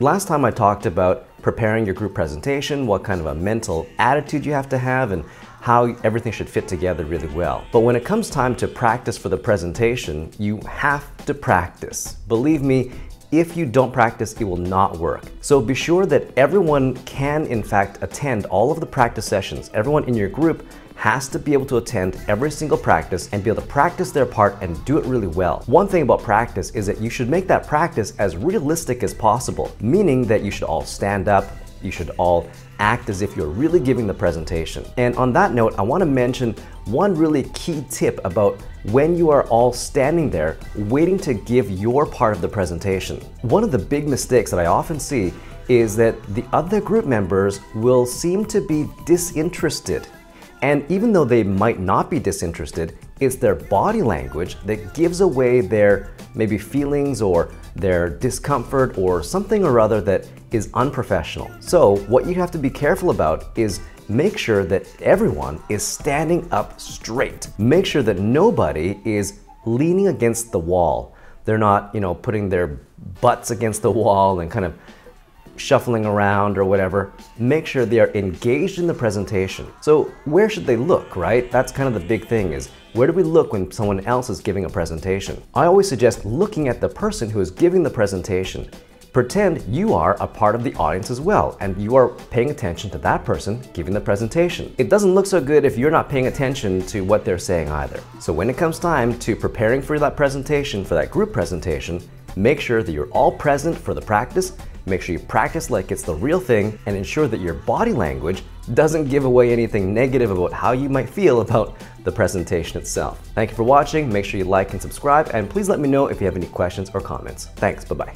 Last time I talked about preparing your group presentation, what kind of a mental attitude you have to have, and how everything should fit together really well. But when it comes time to practice for the presentation, you have to practice. Believe me, if you don't practice, it will not work. So be sure that everyone can in fact attend all of the practice sessions. Everyone in your group has to be able to attend every single practice and be able to practice their part and do it really well. One thing about practice is that you should make that practice as realistic as possible, meaning that you should all stand up, you should all act as if you're really giving the presentation. And on that note, I want to mention one really key tip about when you are all standing there waiting to give your part of the presentation. One of the big mistakes that I often see is that the other group members will seem to be disinterested. And even though they might not be disinterested, it's their body language that gives away their maybe feelings or their discomfort or something or other that is unprofessional. So what you have to be careful about is make sure that everyone is standing up straight. Make sure that nobody is leaning against the wall. They're not, putting their butts against the wall and kind of shuffling around or whatever. Make sure they are engaged in the presentation. So where should they look, right? That's kind of the big thing, is where do we look when someone else is giving a presentation? I always suggest looking at the person who is giving the presentation. Pretend you are a part of the audience as well, and you are paying attention to that person giving the presentation. It doesn't look so good if you're not paying attention to what they're saying either. So when it comes time to preparing for that presentation, for that group presentation, make sure that you're all present for the practice. Make sure you practice like it's the real thing, and ensure that your body language doesn't give away anything negative about how you might feel about the presentation itself. Thank you for watching. Make sure you like and subscribe, and please let me know if you have any questions or comments. Thanks, bye-bye.